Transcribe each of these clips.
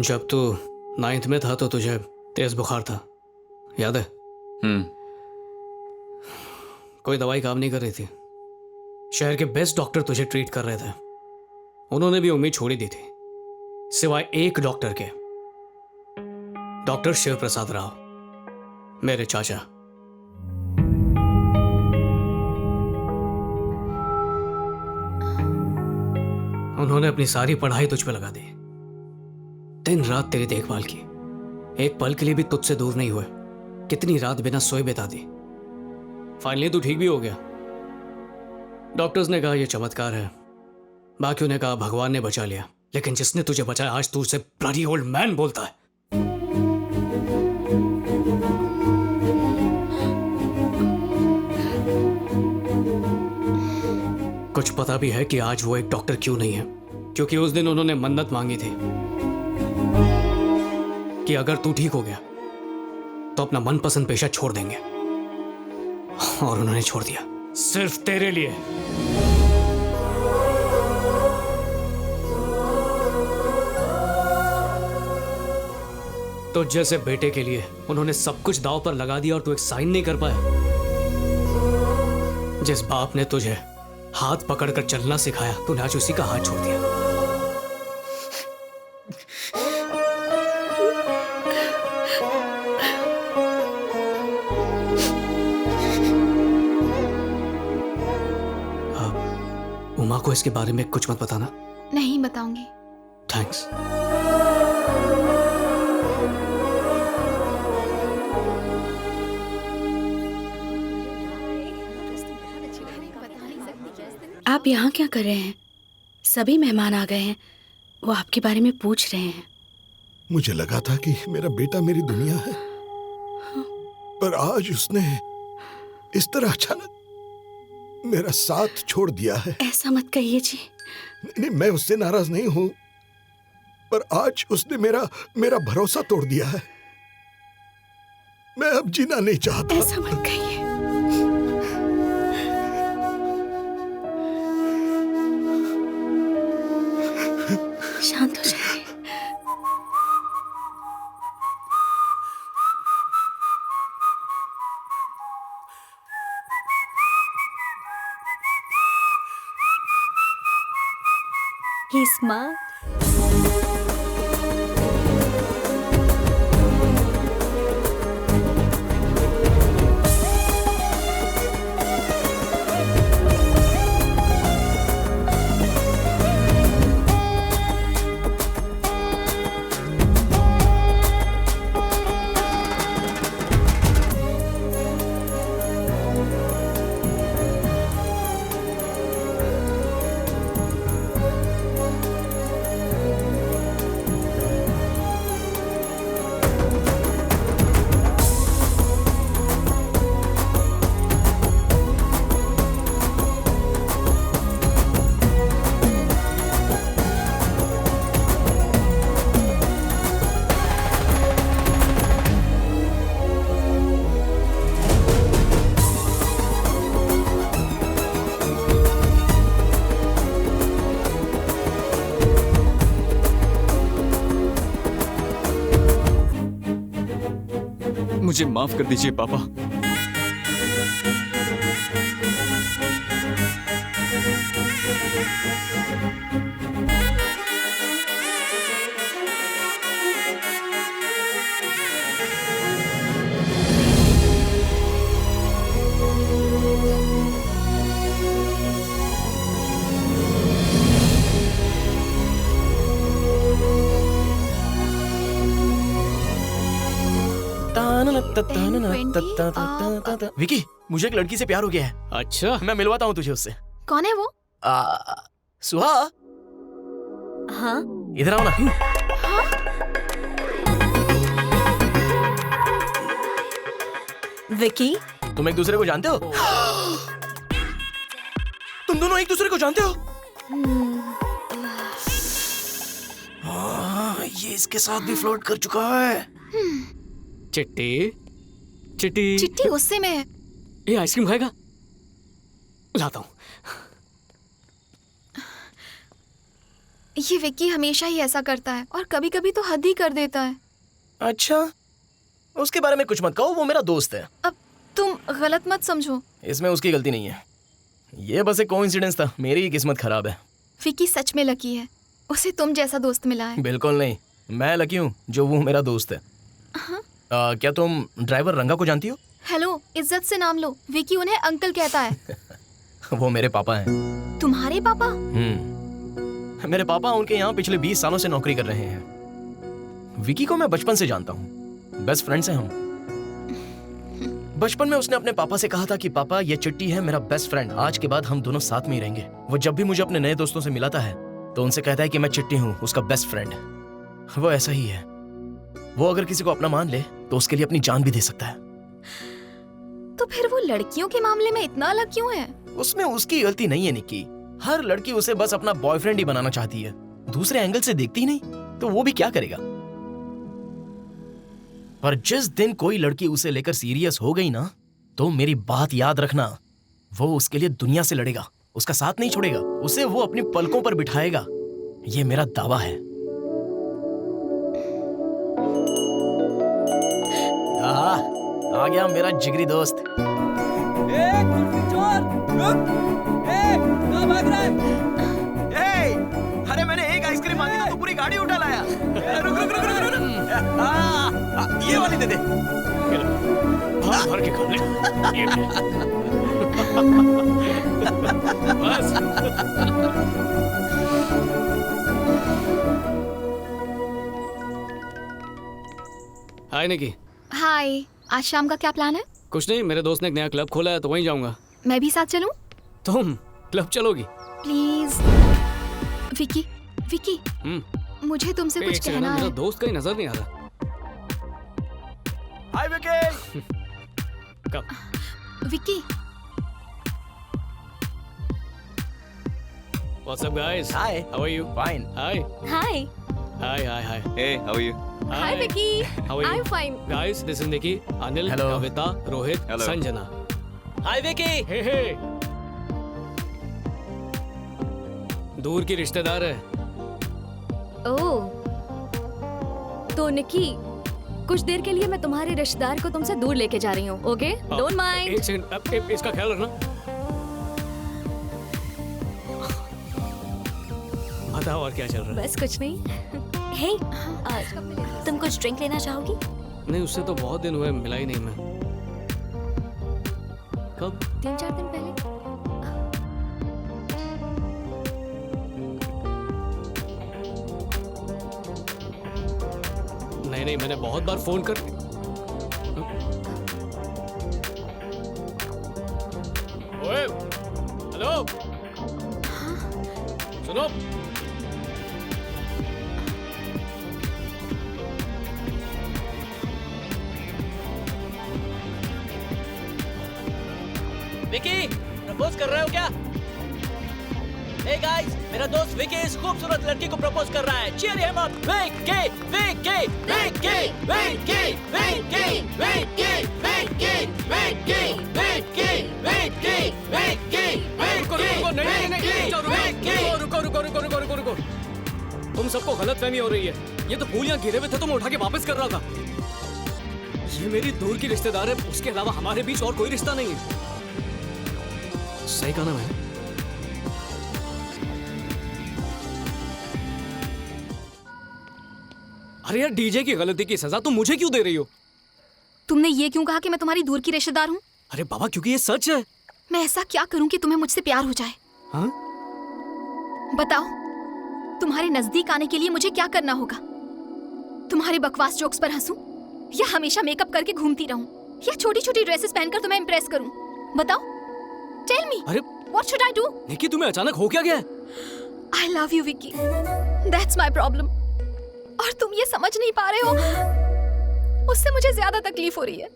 जब तू 9th में था तो तुझे तेज बुखार था, याद है? कोई दवाई काम नहीं कर रही थी। शहर के बेस्ट डॉक्टर तुझे ट्रीट कर रहे थे। उन्होंने भी उम्मीद छोड़ ही दी थी, सिवाय एक डॉक्टर के, डॉक्टर शिव प्रसाद राव, मेरे चाचा। उन्होंने अपनी सारी पढ़ाई तुझ पे लगा दी, दिन रात तेरी देखभाल की, एक पल के लिए भी तुझसे दूर नहीं हुए। कितनी रात बिना सोए बिता दी। फाइनली तू ठीक भी हो गया। डॉक्टर्स ने कहा यह चमत्कार है, बाकियों ने कहा भगवान ने बचा लिया, लेकिन जिसने तुझे बचाया आज तू उसे ब्लडी ओल्ड मैन बोलता है। कुछ पता भी है कि आज वो एक डॉक्टर क्यों नहीं है? क्योंकि उस दिन उन्होंने मन्नत मांगी थी कि अगर तू ठीक हो गया तो अपना मनपसंद पेशा छोड़ देंगे, और उन्होंने छोड़ दिया सिर्फ तेरे लिए। तो जैसे बेटे के लिए उन्होंने सब कुछ दांव पर लगा दिया और तू एक साइन नहीं कर पाया। जिस बाप ने तुझे हाथ पकड़कर चलना सिखाया, तूने आज उसी का हाथ छोड़ दिया। उमा को इसके बारे में कुछ मत बताना। नहीं बताऊंगी। थैंक्स। आप यहाँ क्या कर रहे हैं? सभी मेहमान आ गए हैं, वो आपके बारे में पूछ रहे हैं। मुझे लगा था कि मेरा बेटा मेरी दुनिया है, पर आज उसने इस तरह अचानक मेरा साथ छोड़ दिया है। ऐसा मत कहिए जी। नहीं, मैं उससे नाराज नहीं हूं, पर आज उसने मेरा भरोसा तोड़ दिया है। मैं अब जीना नहीं चाहता। ऐसा मत कहिए। शांत हो जाइए। He's smart. मुझे माफ कर दीजिए पापा। विकी, मुझे एक लड़की से प्यार हो गया है। अच्छा, मैं मिलवाता हूँ तुझे उससे। कौन है वो? सुहा, हाँ? इधर आओ ना। विकी, तुम एक दूसरे को जानते हो? तुम दोनों एक दूसरे को जानते हो? ये इसके साथ भी फ्लर्ट कर चुका है। चिट्टी चिट्टी चिट्टी गुस्से में है। ये आइसक्रीम खाएगा? लाता हूँ। ये विक्की हमेशा ही ऐसा करता है और कभी कभी तो हद ही कर देता है। अच्छा, उसके बारे में कुछ मत कहो, वो मेरा दोस्त है। अब तुम गलत मत समझो। इसमें उसकी गलती नहीं है, ये बस एक कोइंसिडेंस था। मेरी ही किस्मत खराब है। विक्की सच में लकी है, उसे तुम जैसा दोस्त मिला है। बिल्कुल नहीं, मैं लकी हूँ जो वो मेरा दोस्त है। क्या तुम ड्राइवर रंगा को जानती हो? हेलो, इज्जत से नाम लो। विक्की उन्हें अंकल कहता है। वो मेरे पापा हैं। तुम्हारे पापा? मेरे पापा उनके यहाँ पिछले 20 सालों से नौकरी कर रहे हैं। विकी को मैं बचपन से जानता हूँ, बेस्ट फ्रेंड्स हैं हम। बचपन में उसने अपने पापा से कहा था कि पापा ये चिट्टी है मेरा बेस्ट फ्रेंड, आज के बाद हम दोनों साथ में ही रहेंगे। वो जब भी मुझे अपने नए दोस्तों से मिलाता है तो उनसे कहता है कि मैं चिट्टी हूँ, उसका बेस्ट फ्रेंड। वो ऐसा ही है, वो अगर किसी को अपना मान ले तो उसके लिए अपनी जान भी दे सकता है। तो फिर वो लड़कियों के मामले में इतना अलग क्यों है? उसमें उसकी गलती नहीं है निक्की। हर लड़की उसे बस अपना बॉयफ्रेंड ही बनाना चाहती है, दूसरे एंगल से देखती ही नहीं, तो वो भी क्या करेगा। पर जिस दिन कोई लड़की उसे लेकर सीरियस हो गई ना, तो मेरी बात याद रखना, वो उसके लिए दुनिया से लड़ेगा, उसका साथ नहीं छोड़ेगा, उसे वो अपनी पलकों पर बिठाएगा। ये मेरा दावा है। आ गया मेरा जिगरी दोस्त। अरे मैंने एक आइसक्रीम मांगी ना तो पूरी गाड़ी उठा लाया। रुक रुक रुक रुक रुक। ये वाली दे दे। भर भर के खा ले। ये ले। बस। हाय निकी। हाय, आज शाम का क्या प्लान है? कुछ नहीं, मेरे दोस्त ने एक नया क्लब खोला है तो वहीं जाऊंगा। मैं भी साथ चलूं? तुम क्लब चलोगी? प्लीज। विक्की, विक्की, मुझे तुमसे कुछ कहना है। मेरा दोस्त कहीं नजर नहीं आ रहा। हाय विकी। कब? Vicky. What's up guys? Hi. How are you? Fine. Hi. Hi. Hi, hi, hi. Hey, how are you? Hi Vicky. How are you? I'm fine. Guys, this is Nikki, Anil, Hello. Kavita, Rohit, Hello. Sanjana. Hi Vicky. Hey, hey. दूर की रिश्तेदार है। ओह, तो निकी, कुछ देर के लिए मैं तुम्हारे रिश्तेदार को तुमसे दूर लेके जा रही हूँ, ओके? Don't mind. एक सेकंड, इसका ख्याल रखना। बताओ और क्या चल रहा है? बस कुछ नहीं। हे, तुम कुछ ड्रिंक लेना चाहोगी? नहीं, उससे तो बहुत दिन हुए, मिला ही नहीं मैं। कब? 3-4 दिन पहले। नहीं, मैंने बहुत बार फोन कर। ओए, हेलो, सुनो। विकी, प्रपोज कर रहे हो क्या? Hey guys, मेरा दोस्त विकी इस खूबसूरत लड़की को प्रपोज कर रहा है। Cheer him up, Vicky, Vicky, Vicky, Vicky, Vicky, Vicky, Vicky, Vicky, Vicky, Vicky, Vicky, रुको। तुम सबको गलतफहमी हो रही है। ये तो फूल यहाँ गिरे हुए थे तो मैं उठा के वापस कर रहा था। ये मेरी दूर की रिश्तेदार है, उसके अलावा हमारे बीच और कोई रिश्ता नहीं है। सही कहा ना मैंने? अरे यार, डीजे की गलती की सजा तुम मुझे क्यों दे रही हो? तुमने ये क्यों कहा कि मैं तुम्हारी दूर की रिश्तेदार हूँ? अरे बाबा, क्योंकि ये सच है। मैं ऐसा क्या करूँ कि तुम्हें मुझसे प्यार हो जाए? हाँ? बताओ, तुम्हारे नजदीक आने के लिए मुझे क्या करना होगा? तुम्हारे बकवास जोक्स पर हंसूं, या हमेशा मेकअप करके घूमती रहूं, या छोटी छोटी ड्रेसेस पहनकर तुम्हें इम्प्रेस करूं? बताओ, टेल मी, अरे व्हाट शुड आई डू? निकी, तुम्हें अचानक हो क्या गया? I love you Vicky, that's my problem. और तुम ये समझ नहीं पा रहे हो, उससे मुझे ज्यादा तकलीफ हो रही है।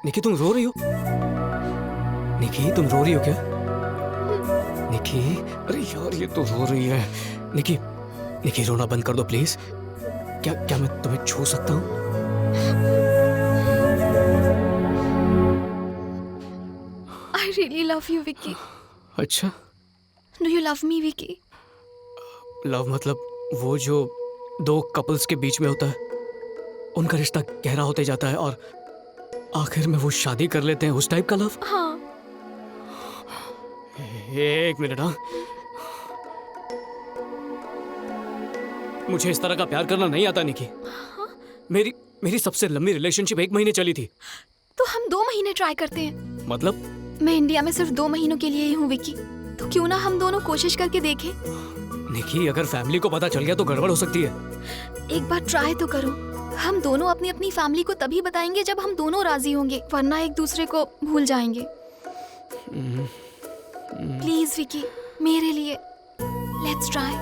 निकी, तुम रो रही हो? निकी, तुम रो रही हो क्या? निकी, अरे यार, ये तो रो रही है। निकी, रोना बंद कर दो प्लीज। क्या मैं तुम्हें छू सकता हूँ? I really love you, Vicky. अच्छा, Do you love me, Vicky? Love मतलब वो जो दो कपल्स के बीच में होता है, उनका रिश्ता गहरा होते जाता है और आखिर में वो शादी कर लेते हैं, उस टाइप का लव? हाँ। एक मिनट, हाँ। मुझे इस तरह का प्यार करना नहीं आता निकी। मेरी सबसे लंबी रिलेशनशिप 1 महीने चली थी। तो हम 2 महीने ट्राई करते हैं। मतलब? मैं इंडिया में सिर्फ 2 महीनों के लिए ही हूँ, विकी। तो क्यों ना हम दोनों कोशिश करके देखें? निकी, अगर फैमिली को पता चल गया तो गड़बड़ हो सकती है। एक बार ट्राई तो करो। हम दोनों अपनी अपनी फैमिली को तभी बताएंगे जब हम दोनों राजी होंगे, वरना एक दूसरे को भूल जाएंगे। प्लीज विकी, मेरे लिए लेट्स ट्राई।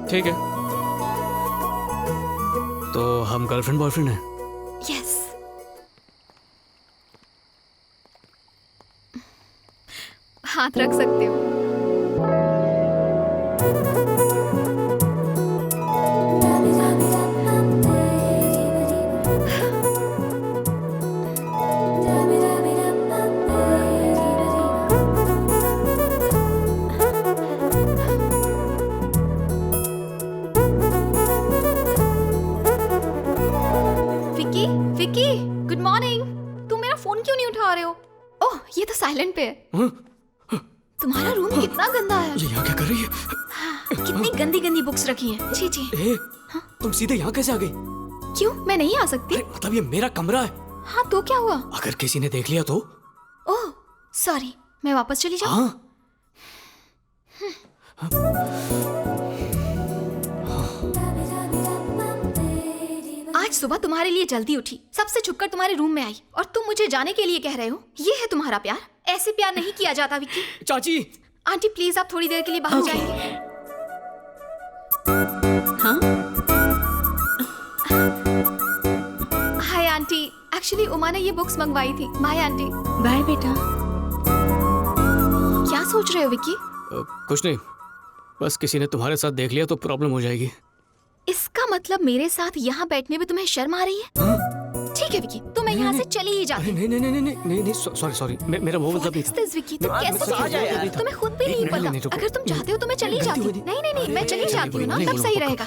ठीक है, तो हम गर्लफ्रेंड बॉयफ्रेंड हैं? यस। हाथ रख सकते हो। Vicky, Vicky, good morning. तुम मेरा फोन क्यों नहीं उठा रहे हो? ओह, ये तो साइलेंट पे है। हाँ? तुम्हारा रूम कितना गंदा है। ये यहाँ क्या कर रही है? कितनी गंदी गंदी बुक्स रखी हैं। छी छी। तुम सीधे यहाँ कैसे आ गई? क्यों, मैं नहीं आ सकती? अरे, मतलब ये मेरा कमरा है। हाँ, तो क्या हुआ? अगर किसी ने देख लिया तो? ओह सॉरी, मैं वापस चली जाऊँ? हाँ। आज सुबह तुम्हारे लिए जल्दी उठी, सबसे छुपकर तुम्हारे रूम में आई और तुम मुझे जाने के लिए कह रहे हो? ये है तुम्हारा प्यार? ऐसे प्यार नहीं किया जाता विक्की। चाची, आंटी प्लीज आप थोड़ी देर के लिए बाहर जाएंगे? हाँ? हाय आंटी, एक्चुअली उमा ने ये बुक्स मंगवाई थी। Bye aunty. बाय बेटा। क्या सोच रहे हो विक्की? कुछ नहीं, बस किसी ने तुम्हारे साथ देख लिया तो प्रॉब्लम हो जाएगी। इसका मतलब मेरे साथ यहाँ बैठने में तुम्हें शर्म आ रही है? ठीक है विक्की, तो मैं यहाँ से चली ही जाती। नहीं नहीं नहीं नहीं नहीं नहीं, सॉरी, मेरा वो मतलब नहीं था। विक्की, तुम कैसे मुझसे आ जाए यार। तुम्हें खुद भी नहीं नहीं, पता। रुको। अगर तुम चाहते हो तो मैं चली जाती हूँ। नहीं नहीं नहीं, मैं चली जाती हूँ ना, तब सही रहेगा।